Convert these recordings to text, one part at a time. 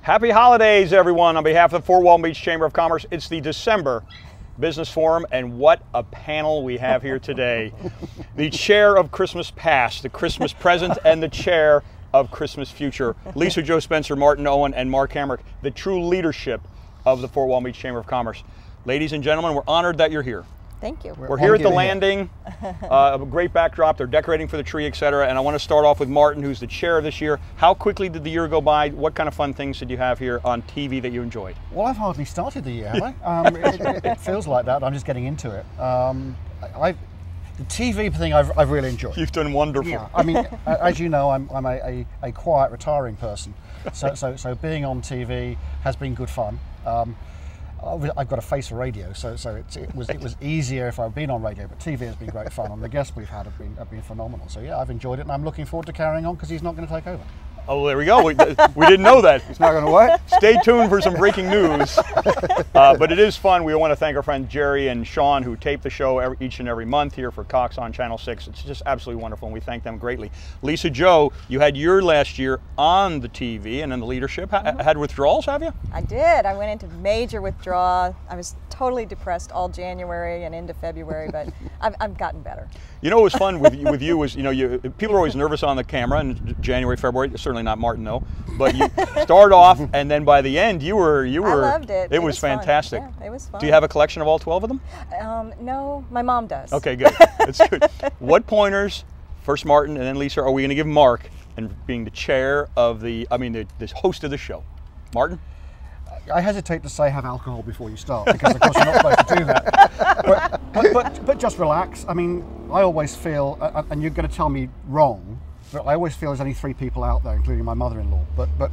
Happy holidays, everyone. On behalf of the Fort Walton Beach Chamber of Commerce, it's the December Business Forum, and what a panel we have here today. The chair of Christmas past, the Christmas present, and the chair of Christmas future. Lisa Jo Spencer, Martin Owen, and Mark Hamrick, the true leadership of the Fort Walton Beach Chamber of Commerce. Ladies and gentlemen, we're honored that you're here. Thank you. We're here at the landing, a great backdrop, they're decorating for the tree, etc. And I want to start off with Martin, who's the chair of this year. How quickly did the year go by? What kind of fun things did you have here on TV that you enjoyed? Well, I've hardly started the year, have I? It feels like that, I'm just getting into it. The TV thing I've really enjoyed. You've done wonderful. Yeah, I mean, as you know, I'm a quiet, retiring person. So being on TV has been good fun. I've got a face for radio, so it was easier if I'd been on radio, but TV has been great fun, and the guests we've had have been phenomenal. So yeah, I've enjoyed it, and I'm looking forward to carrying on because he's not going to take over. Oh, there we go. We didn't know that. He's not going to what? Stay tuned for some breaking news. But it is fun. We want to thank our friends Jerry and Sean, who tape the show each and every month here for Cox on Channel 6. It's just absolutely wonderful, and we thank them greatly. Lisa Jo, you had your last year on the TV and in the leadership. Had withdrawals, have you? I did. I went into major withdrawal. I was totally depressed all January and into February, but I've gotten better. You know what was fun with you was, people are always nervous on the camera in January, February. Certainly not Martin though, but you start off, and then by the end you were. I loved it. It was fantastic. Yeah, it was fun. Do you have a collection of all 12 of them? No, my mom does. Okay, good. That's good. What pointers, first Martin and then Lisa, are we going to give Mark, and being the chair of the host of the show? Martin? I hesitate to say have alcohol before you start, because of course you're not supposed to do that. But just relax. I mean, I always feel, and you're going to tell me wrong, but I always feel there's only 3 people out there, including my mother-in-law. But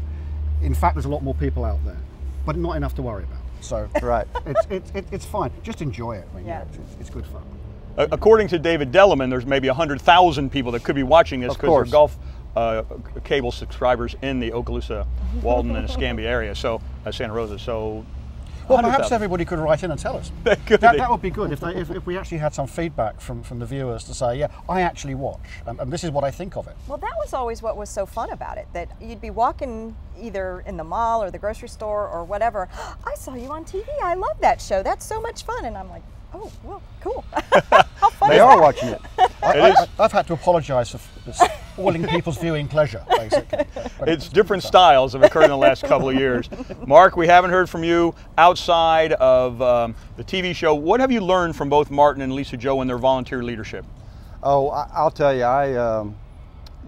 in fact, there's a lot more people out there, but not enough to worry about. So right, it's fine. Just enjoy it. I mean, yeah, it's good fun. According to David Delleman, there's maybe 100,000 people that could be watching this because they're golf cable subscribers in the Okaloosa, Walton, and Escambia area. So Santa Rosa. So. Well, perhaps everybody could write in and tell us. That would be good if we actually had some feedback from the viewers to say, yeah, I actually watch, and this is what I think of it. Well, that was always what was so fun about it, that you'd be walking either in the mall or the grocery store or whatever. I saw you on TV. I love that show. That's so much fun. And I'm like, oh, well, cool. How fun They are watching it. I've had to apologise for spoiling people's viewing pleasure, basically. It's different styles have occurred in the last couple of years. Mark, we haven't heard from you outside of the TV show. What have you learned from both Martin and Lisa Jo in their volunteer leadership? Oh, I'll tell you,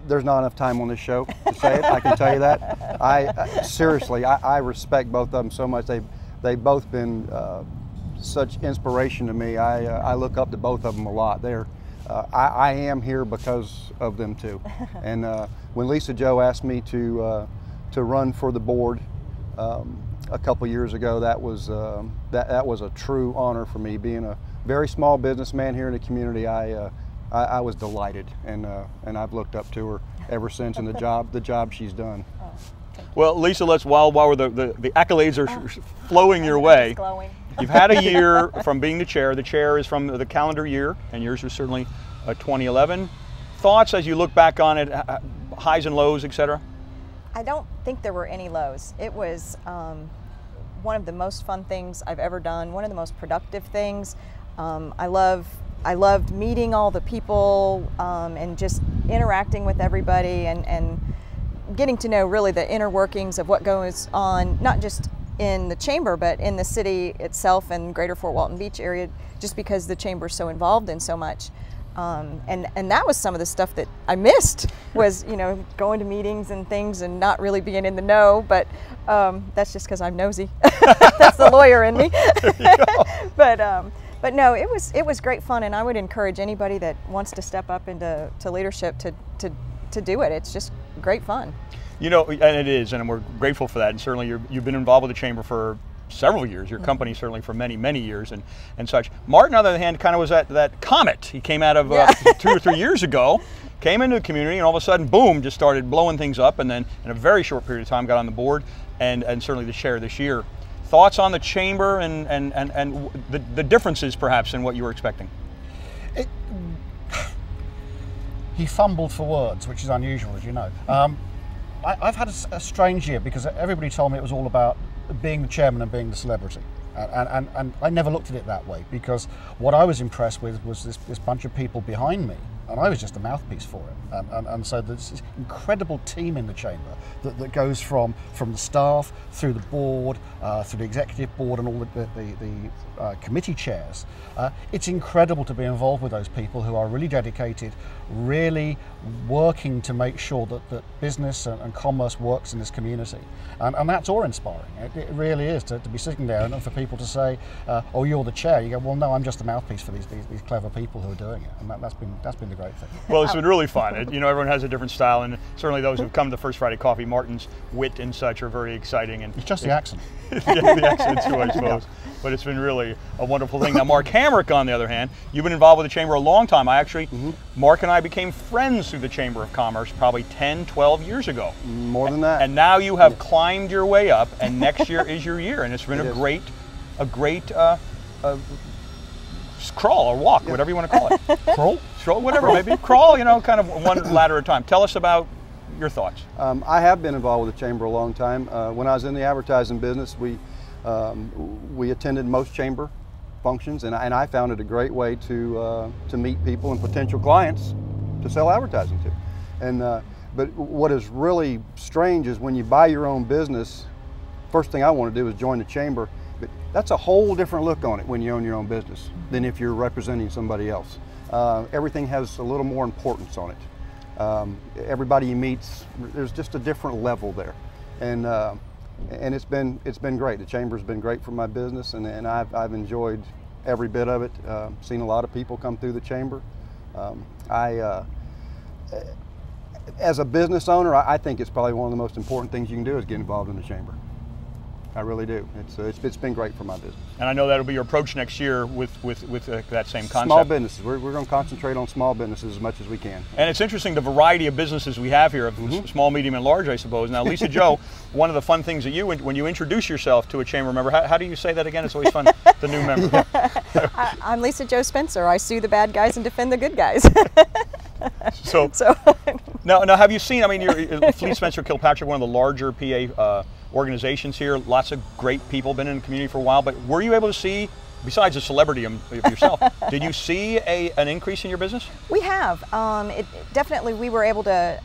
there's not enough time on this show to say it. I can tell you that. Seriously, I respect both of them so much. They've both been such inspiration to me. I look up to both of them a lot. I am here because of them too. And when Lisa Jo asked me to run for the board a couple years ago, that was a true honor for me. Being a very small businessman here in the community, I was delighted, and I've looked up to her ever since, and the job she's done. Well, Lisa, while the accolades are flowing your way. You've had a year from being the chair. The chair is from the calendar year, and yours was certainly 2011. Thoughts as you look back on it, highs and lows, etc.? I don't think there were any lows. It was one of the most fun things I've ever done, one of the most productive things. I loved meeting all the people and just interacting with everybody and getting to know really the inner workings of what goes on, not just in the chamber, but in the city itself and greater Fort Walton Beach area, just because the chamber's so involved in so much. And that was some of the stuff that I missed, was going to meetings and things and not really being in the know, but that's just because I'm nosy. That's the lawyer in me. But no, it was great fun, and I would encourage anybody that wants to step up into leadership to do it. It's just great fun. And it is, and we're grateful for that. And certainly you've been involved with the chamber for several years, your company certainly for many, many years and such. Martin, on the other hand, kind of was that comet. He came out of 2 or 3 years ago, came into the community, and all of a sudden, boom, just started blowing things up, and then in a very short period of time got on the board and certainly the chair this year. Thoughts on the chamber and the differences perhaps in what you were expecting? He fumbled for words, which is unusual, as you know. I've had a strange year because everybody told me it was all about being the chairman and being the celebrity. And I never looked at it that way, because what I was impressed with was this bunch of people behind me, and I was just a mouthpiece for it. And so there's this incredible team in the chamber that goes from the staff through the board, through the executive board, and all the committee chairs. It's incredible to be involved with those people who are really dedicated, really working to make sure that business and commerce works in this community. And that's awe-inspiring. It really is to be sitting there and for people to say, oh, you're the chair. You go, well, no, I'm just a mouthpiece for these clever people who are doing it. And that's been the great thing. Well, it's been really fun. Everyone has a different style, and certainly those who've come to First Friday Coffee, Martin's wit and such are very exciting. And it's just the accent. Yeah, the accent too, I suppose. But it's been really a wonderful thing. Now, Mark Hamrick, on the other hand, you've been involved with the Chamber a long time. Mark and I became friends through the Chamber of Commerce probably 10, 12 years ago. More than that. And now you have climbed your way up, and next year is your year, and it's been a great crawl or walk, whatever you want to call it. Crawl, whatever, maybe. Crawl, kind of one ladder at a time. Tell us about your thoughts. I have been involved with the Chamber a long time. When I was in the advertising business, we attended most Chamber functions, and I found it a great way to meet people and potential clients to sell advertising to. But what is really strange is when you buy your own business, first thing I want to do is join the Chamber. But that's a whole different look on it when you own your own business than if you're representing somebody else. Everything has a little more importance on it. Everybody you meet, there's just a different level there, and it's been great. The Chamber's been great for my business, and I've enjoyed every bit of it. Seen a lot of people come through the Chamber. As a business owner, I think it's probably one of the most important things you can do is get involved in the Chamber. I really do. It's been great for my business. And I know that'll be your approach next year with that same concept. Small businesses. We're going to concentrate on small businesses as much as we can. And it's interesting the variety of businesses we have here, of small, medium, and large, I suppose. Now, Lisa Jo, one of the fun things that when you introduce yourself to a Chamber member, how do you say that again? It's always fun, the new member. I'm Lisa Jo Spencer. I sue the bad guys and defend the good guys. So now have you seen, you're Fleet Spencer Kilpatrick, one of the larger PA organizations here, lots of great people, been in the community for a while, but were you able to see, besides the celebrity of yourself, did you see an increase in your business? We have. Definitely we were able to,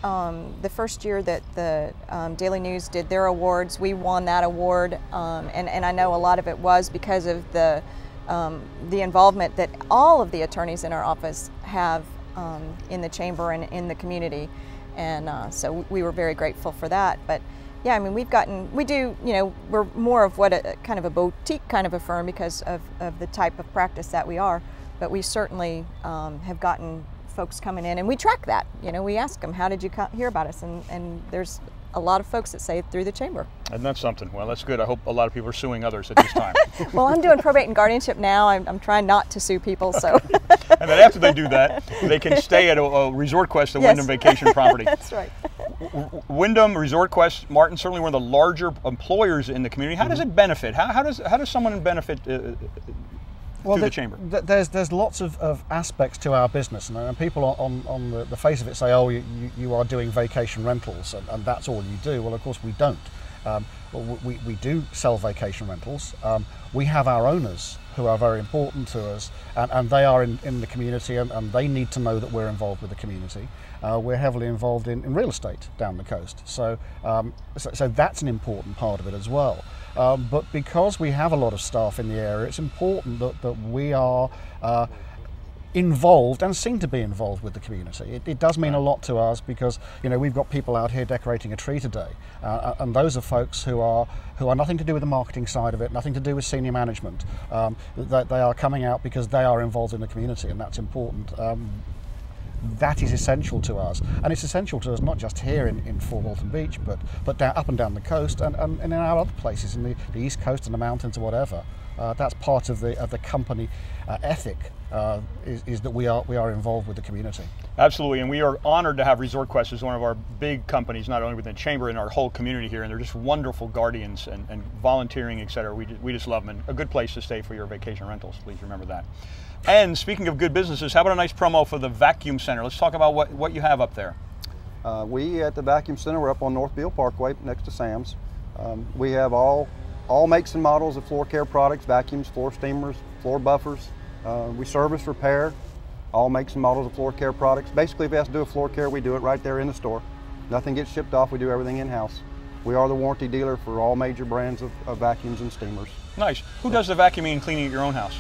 the first year that the Daily News did their awards, we won that award, and I know a lot of it was because of the involvement that all of the attorneys in our office have in the Chamber and in the community, and so we were very grateful for that. But yeah, we're more of what a kind of a boutique kind of a firm because of the type of practice that we are, but we certainly have gotten folks coming in, and we track that. We ask them, how did you hear about us? And there's a lot of folks that say through the Chamber. And that's something. Well, that's good. I hope a lot of people are suing others at this time. Well, I'm doing probate and guardianship now. I'm trying not to sue people, so. And then after they do that, they can stay at a ResortQuest, a Wyndham Vacation property. That's right. Wyndham, ResortQuest, Martin, certainly one of the larger employers in the community. How does it benefit? How does someone benefit through the Chamber? There's lots of aspects to our business, and people on the face of it say, oh, you are doing vacation rentals, and that's all you do. Well, of course we don't. We do sell vacation rentals. We have our owners who are very important to us, and they are in the community, and they need to know that we're involved with the community. We're heavily involved in real estate down the coast, so that's an important part of it as well. But because we have a lot of staff in the area, it's important that we are involved and seem to be involved with the community. It does mean a lot to us because we've got people out here decorating a tree today, and those are folks who are nothing to do with the marketing side of it, nothing to do with senior management. They are coming out because they are involved in the community, and that's important. That is essential to us, and it's essential to us not just here in Fort Walton Beach, but up and down the coast and in our other places, in the East Coast and the mountains or whatever. That's part of the company ethic, is that we are involved with the community. Absolutely, and we are honored to have ResortQuest as one of our big companies, not only within the Chamber, in our whole community here, and they're just wonderful guardians and volunteering, etc. We just love them, and a good place to stay for your vacation rentals, please remember that. And speaking of good businesses, how about a nice promo for the Vacuum Center? Let's talk about what you have up there. We at the Vacuum Center, we're up on North Beale Parkway next to Sam's. We have all makes and models of floor care products, vacuums, floor steamers, floor buffers. We service, repair, all makes and models of floor care products. Basically, if it has to do a floor care, we do it right there in the store. Nothing gets shipped off, we do everything in-house. We are the warranty dealer for all major brands of vacuums and steamers. Nice. Who does the vacuuming and cleaning at your own house?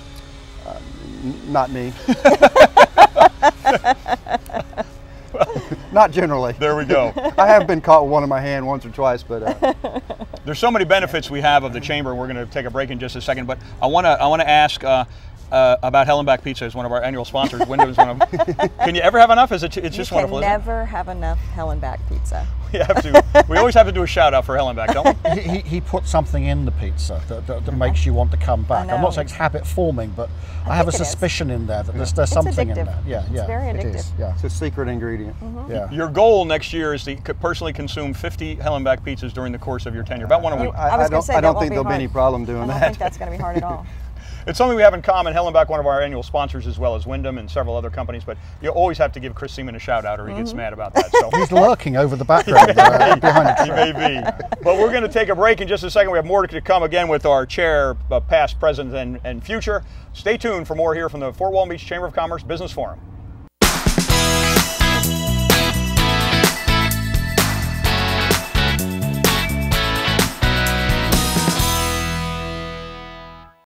Not me. Not generally. There we go. I have been caught with one in my hand once or twice, but there's so many benefits we have of the chamber, and we're going to take a break in just a second. But I want to ask about Hellenbach Pizza, is one of our annual sponsors. Wyndham is one of them. Can you ever have enough? It's just wonderful. You can never have enough Hellenbach pizza. We have to. We always have to do a shout out for Hellenbach, don't we? He put something in the pizza that makes you want to come back. I'm not saying it's habit forming, but I have a suspicion in there that there's something in there. Yeah, it's very addictive. It is, yeah. It's a secret ingredient. Yeah. Your goal next year is to personally consume 50 Hellenbach pizzas during the course of your tenure. About one a week. I don't think there'll be any problem doing that. I don't think that's going to be hard at all. It's something we have in common. Hellenbach, one of our annual sponsors, as well as Wyndham and several other companies, but you always have to give Chris Seaman a shout out or he gets mad about that. So he's lurking over the background behind the He may be. But we're going to take a break in just a second. We have more to come again with our chair, past, present, and future. Stay tuned for more here from the Fort Walton Beach Chamber of Commerce Business Forum.